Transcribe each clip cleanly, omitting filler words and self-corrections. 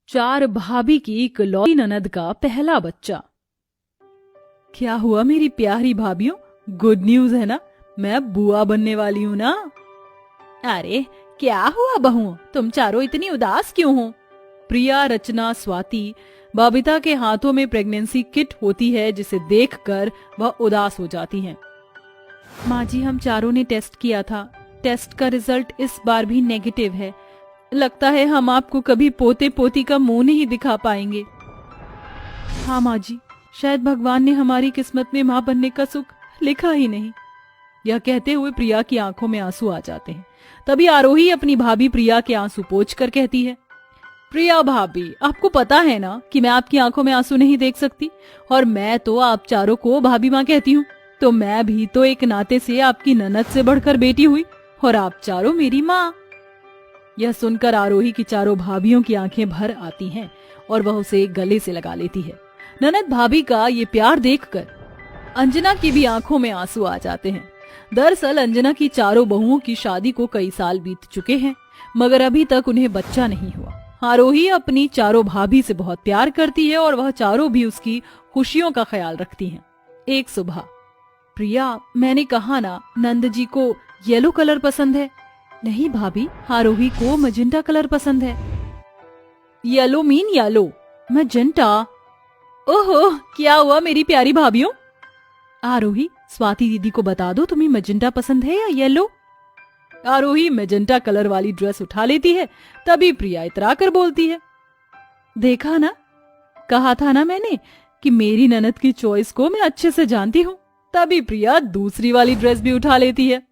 चार भाभी की इकलौती ननद का पहला बच्चा। क्या हुआ मेरी प्यारी भाभियों, गुड न्यूज है ना, मैं बुआ बनने वाली हूँ ना। अरे क्या हुआ बहुओं, तुम चारों इतनी उदास क्यों हो? प्रिया, रचना, स्वाति, बबीता के हाथों में प्रेगनेंसी किट होती है जिसे देखकर वह उदास हो जाती हैं। माँ जी, हम चारों ने टेस्ट किया था, टेस्ट का रिजल्ट इस बार भी नेगेटिव है। लगता है हम आपको कभी पोते पोती का मुंह नहीं दिखा पाएंगे। हाँ माँ जी, शायद भगवान ने हमारी किस्मत में माँ बनने का सुख लिखा ही नहीं। यह कहते हुए प्रिया की आंखों में आंसू आ जाते हैं। तभी आरोही अपनी भाभी प्रिया के आंसू पोंछ कर कहती है, प्रिया भाभी, आपको पता है ना कि मैं आपकी आंखों में आंसू नहीं देख सकती, और मैं तो आप चारों को भाभी माँ कहती हूँ, तो मैं भी तो एक नाते से आपकी ननद से बढ़कर बेटी हुई, और आप चारों मेरी माँ। यह सुनकर आरोही की चारों भाभियों की आंखें भर आती हैं और वह उसे गले से लगा लेती है। ननद भाभी का ये प्यार देखकर अंजना की भी आंखों में आंसू आ जाते हैं। दरअसल अंजना की चारों बहुओं की शादी को कई साल बीत चुके हैं, मगर अभी तक उन्हें बच्चा नहीं हुआ। आरोही अपनी चारों भाभी से बहुत प्यार करती है और वह चारों भी उसकी खुशियों का ख्याल रखती हैं। एक सुबह, प्रिया, मैंने कहा ना नंद जी को येलो कलर पसंद है। नहीं भाभी, आरोही को मजेंटा कलर पसंद है। Yellow mean yellow, magenta. ओहो, क्या हुआ मेरी प्यारी भाभियों? आरोही, स्वाति दीदी को बता दो तुम्हें मजेंटा पसंद है या येलो। आरोही मजेंटा कलर वाली ड्रेस उठा लेती है। तभी प्रिया इतरा कर बोलती है, देखा ना, कहा था ना मैंने कि मेरी ननद की चॉइस को मैं अच्छे से जानती हूँ। तभी प्रिया दूसरी वाली ड्रेस भी उठा लेती है।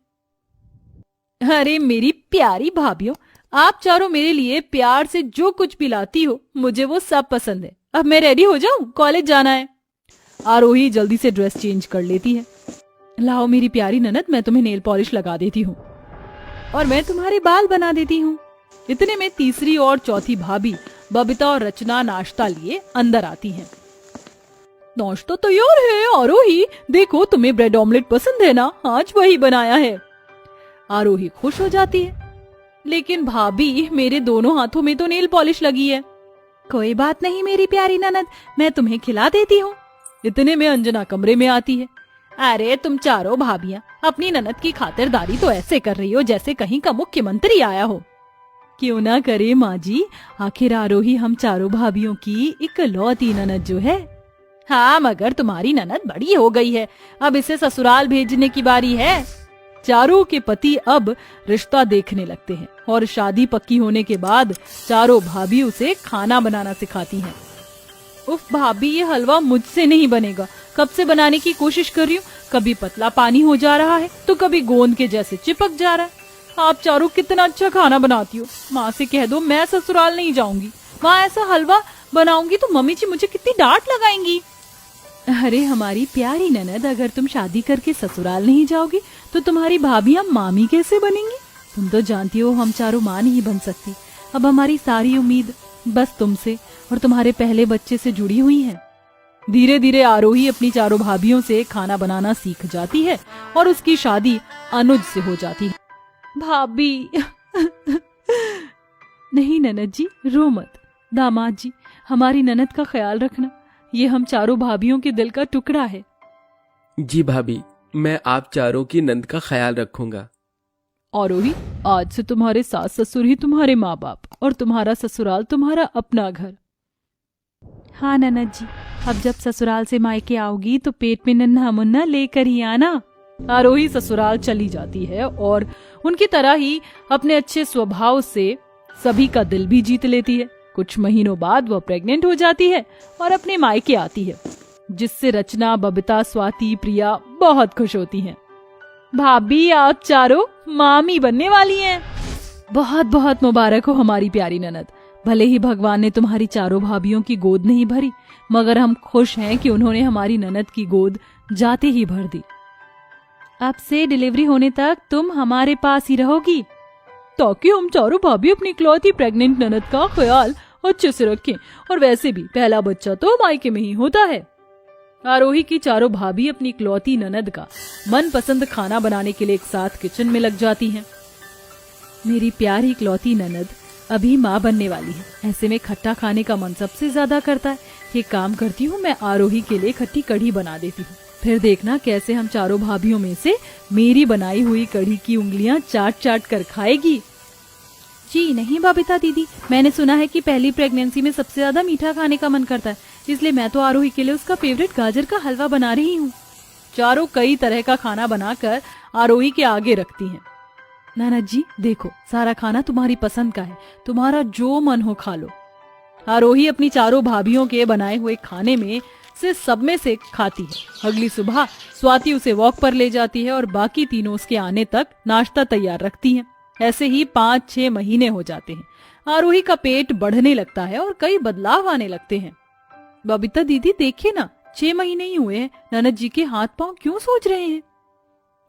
अरे मेरी प्यारी भाभियों, आप चारों मेरे लिए प्यार से जो कुछ भी लाती हो मुझे वो सब पसंद है। अब मैं रेडी हो जाऊं, कॉलेज जाना है। आरोही जल्दी से ड्रेस चेंज कर लेती है। लाओ मेरी प्यारी ननद, मैं तुम्हें नेल पॉलिश लगा देती हूँ और मैं तुम्हारे बाल बना देती हूँ। इतने में तीसरी और चौथी भाभी बबीता और रचना नाश्ता लिए अंदर आती हैं। नाश्ता तैयार है आरोही, देखो तुम्हें ब्रेड ऑमलेट पसंद है ना, आज वही बनाया है। आरोही खुश हो जाती है, लेकिन भाभी मेरे दोनों हाथों में तो नेल पॉलिश लगी है। कोई बात नहीं मेरी प्यारी ननद, मैं तुम्हें खिला देती हूँ। इतने में अंजना कमरे में आती है। अरे तुम चारों भाभियां अपनी ननद की खातिरदारी तो ऐसे कर रही हो जैसे कहीं का मुख्यमंत्री आया हो। क्यों ना करे माँ जी, आखिर आरोही हम चारों भाभियों की इकलौती ननद जो है। हाँ, मगर तुम्हारी ननद बड़ी हो गई है, अब इसे ससुराल भेजने की बारी है। चारों के पति अब रिश्ता देखने लगते हैं और शादी पक्की होने के बाद चारों भाभी उसे खाना बनाना सिखाती हैं। उफ भाभी, ये हलवा मुझसे नहीं बनेगा, कब से बनाने की कोशिश कर रही हूँ, कभी पतला पानी हो जा रहा है तो कभी गोंद के जैसे चिपक जा रहा है। आप चारों कितना अच्छा खाना बनाती हो, माँ से कह दो मैं ससुराल नहीं जाऊंगी, वहाँ ऐसा हलवा बनाऊंगी तो मम्मी जी मुझे कितनी डांट लगाएंगी। अरे हमारी प्यारी ननद, अगर तुम शादी करके ससुराल नहीं जाओगी तो तुम्हारी भाभियां मामी कैसे बनेंगी? तुम तो जानती हो हम चारों माँ नहीं बन सकती। अब हमारी सारी उम्मीद बस तुमसे और तुम्हारे पहले बच्चे से जुड़ी हुई है। धीरे धीरे आरोही अपनी चारों भाभियों से खाना बनाना सीख जाती है और उसकी शादी अनुज से हो जाती है। भाभी नहीं ननद जी, रो मत। दामाद जी, हमारी ननद का ख्याल रखना, ये हम चारों भाभियों के दिल का टुकड़ा है। जी भाभी, मैं आप चारों की नंद का ख्याल रखूंगा। आरोही, आज से तुम्हारे सास ससुर ही तुम्हारे माँ बाप और तुम्हारा ससुराल तुम्हारा अपना घर। हाँ ननद जी, अब जब ससुराल से मायके आओगी तो पेट में नन्हा मुन्ना लेकर ही आना। आरोही ससुराल चली जाती है और उनकी तरह ही अपने अच्छे स्वभाव से सभी का दिल भी जीत लेती है। कुछ महीनों बाद वह प्रेग्नेंट हो जाती है और अपने मायके आती है, जिससे रचना, बबीता, स्वाति, प्रिया बहुत खुश होती हैं। भाभी, आप चारों मामी बनने वाली हैं। बहुत बहुत मुबारक हो हमारी प्यारी ननद। भले ही भगवान ने तुम्हारी चारों भाभियों की गोद नहीं भरी, मगर हम खुश हैं कि उन्होंने हमारी ननद की गोद जाते ही भर दी। अब से डिलीवरी होने तक तुम हमारे पास ही रहोगी, ताकि हम चारों भाभी अपनी इकलौती प्रेग्नेंट ननद का ख्याल अच्छे से रखें। और वैसे भी पहला बच्चा तो मायके में ही होता है। आरोही की चारों भाभी अपनी इकलौती ननद का मनपसंद खाना बनाने के लिए एक साथ किचन में लग जाती हैं। मेरी प्यारी इकलौती ननद, अभी माँ बनने वाली है, ऐसे में खट्टा खाने का मन सबसे ज्यादा करता है। ये काम करती हूँ, मैं आरोही के लिए खट्टी कढ़ी बना देती हूँ। फिर देखना कैसे हम चारों भाभियों में से मेरी बनाई हुई कढ़ी की उंगलियां चाट चाट कर खाएगी। जी नहीं बबीता दीदी, मैंने सुना है कि पहली प्रेगनेंसी में सबसे ज्यादा मीठा खाने का मन करता है, इसलिए मैं तो आरोही के लिए उसका फेवरेट गाजर का हलवा बना रही हूँ। चारों कई तरह का खाना बनाकर आरोही के आगे रखती हैं। ननद जी देखो, सारा खाना तुम्हारी पसंद का है, तुम्हारा जो मन हो खा लो। आरोही अपनी चारों भाभियों के बनाए हुए खाने में से सब में से खाती है। अगली सुबह स्वाति उसे वॉक पर ले जाती है और बाकी तीनों उसके आने तक नाश्ता तैयार रखती हैं। ऐसे ही 5-6 महीने हो जाते हैं। आरोही का पेट बढ़ने लगता है और कई बदलाव आने लगते हैं। बबीता दीदी देखिए ना, 6 महीने ही हुए हैं, ननद जी के हाथ पांव क्यों सूज रहे हैं?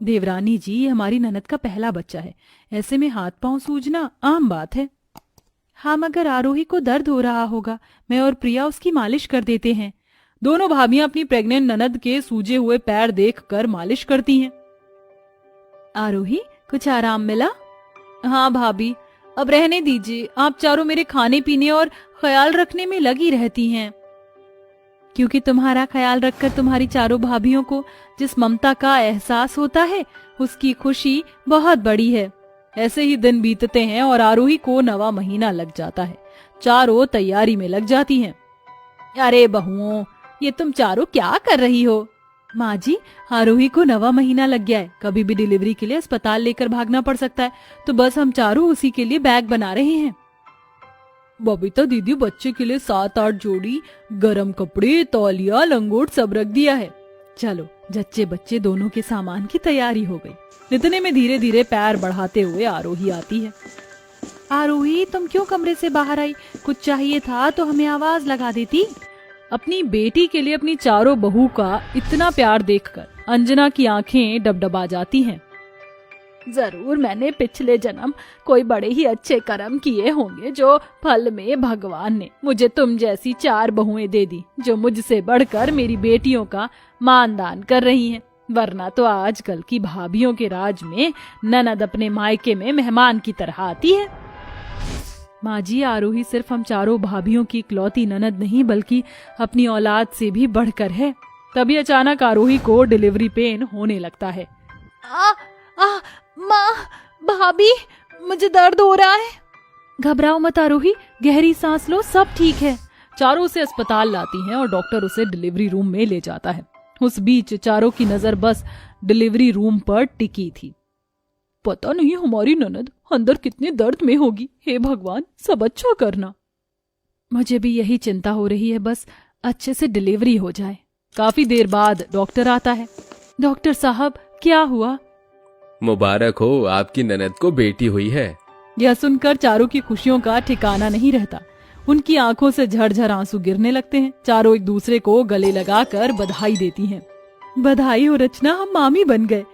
देवरानी जी, ये हमारी ननद का पहला बच्चा है, ऐसे में हाथ पांव सूजना आम बात है। हाँ, मगर आरोही को दर्द हो रहा होगा, मैं और प्रिया उसकी मालिश कर देते हैं। दोनों भाभियां अपनी प्रेग्नेंट ननद के सूजे हुए पैर देखकर मालिश करती हैं। आरोही, कुछ आराम मिला? हाँ भाभी, अब रहने दीजिए, आप चारों मेरे खाने पीने और ख्याल रखने में लगी रहती हैं। क्योंकि तुम्हारा ख्याल रखकर तुम्हारी चारों भाभियों को जिस ममता का एहसास होता है, उसकी खुशी बहुत बड़ी है। ऐसे ही दिन बीतते हैं और आरोही को 9वां महीना लग जाता है। चारों तैयारी में लग जाती हैं। अरे बहुओं, ये तुम चारों क्या कर रही हो? माँ जी, आरोही को 9वां महीना लग गया है, कभी भी डिलीवरी के लिए अस्पताल लेकर भागना पड़ सकता है, तो बस हम चारों उसी के लिए बैग बना रहे हैं। बबीता दीदी, बच्चे के लिए 7-8 जोड़ी गरम कपड़े, तौलिया, लंगोट सब रख दिया है। चलो, जच्चे बच्चे दोनों के सामान की तैयारी हो गई। इतने में धीरे धीरे पैर बढ़ाते हुए आरोही आती है। आरोही, तुम क्यों कमरे से बाहर आई? कुछ चाहिए था तो हमें आवाज लगा देती। अपनी बेटी के लिए अपनी चारों बहू का इतना प्यार देखकर अंजना की आंखें डबडबा जाती हैं। जरूर मैंने पिछले जन्म कोई बड़े ही अच्छे कर्म किए होंगे, जो फल में भगवान ने मुझे तुम जैसी 4 बहुएं दे दी, जो मुझसे बढ़कर मेरी बेटियों का मानदान कर रही हैं। वरना तो आजकल की भाभियों के राज में ननद अपने मायके में मेहमान की तरह आती है। माँ जी, आरोही सिर्फ हम चारों भाभियों की इकलौती ननद नहीं, बल्कि अपनी औलाद से भी बढ़कर है। तभी अचानक आरोही को डिलीवरी पेन होने लगता है। माँ, भाभी, मुझे दर्द हो रहा है। घबराओ मत आरोही, गहरी सांस लो, सब ठीक है। चारों उसे अस्पताल लाती हैं और डॉक्टर उसे डिलीवरी रूम में ले जाता है। उस बीच चारों की नजर बस डिलीवरी रूम पर टिकी थी। पता नहीं हमारी ननद अंदर कितने दर्द में होगी। हे भगवान, सब अच्छा करना। मुझे भी यही चिंता हो रही है, बस अच्छे से डिलीवरी हो जाए। काफी देर बाद डॉक्टर आता है। डॉक्टर साहब, क्या हुआ? मुबारक हो, आपकी ननद को बेटी हुई है। यह सुनकर चारों की खुशियों का ठिकाना नहीं रहता। उनकी आंखों से झरझर आंसू गिरने लगते हैं। चारों एक दूसरे को गले लगाकर बधाई देती हैं। बधाई हो रचना, हम मामी बन गए।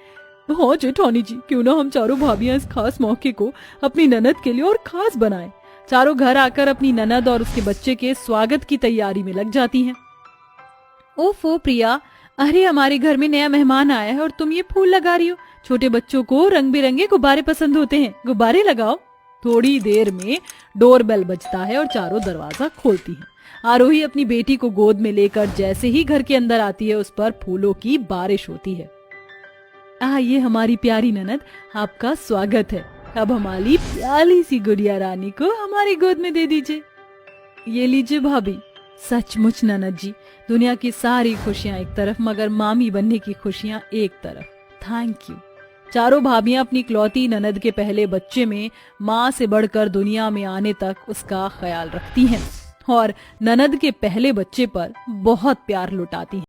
हाँ जेठानी जी, क्यों ना हम चारों भाभियां इस खास मौके को अपनी ननद के लिए और खास बनाएं। चारों घर आकर अपनी ननद और उसके बच्चे के स्वागत की तैयारी में लग जाती हैं। ओफो प्रिया, अरे हमारे घर में नया मेहमान आया है और तुम ये फूल लगा रही हो। छोटे बच्चों को रंग बिरंगे गुब्बारे पसंद होते हैं, गुब्बारे लगाओ। थोड़ी देर में डोरबेल बजता है और चारों दरवाजा खोलती हैं। आरोही अपनी बेटी को गोद में लेकर जैसे ही घर के अंदर आती है, उस पर फूलों की बारिश होती है। ये हमारी प्यारी ननद, आपका स्वागत है। अब हमारी प्यारी सी गुड़िया रानी को हमारी गोद में दे दीजिए। ये लीजिए भाभी। सचमुच ननद जी, दुनिया की सारी खुशियां एक तरफ, मगर मामी बनने की खुशियां एक तरफ। Thank you. चारों भाभियां अपनी इकलौती ननद के पहले बच्चे में माँ से बढ़कर दुनिया में आने तक उसका ख्याल रखती हैं और ननद के पहले बच्चे पर बहुत प्यार लुटाती हैं।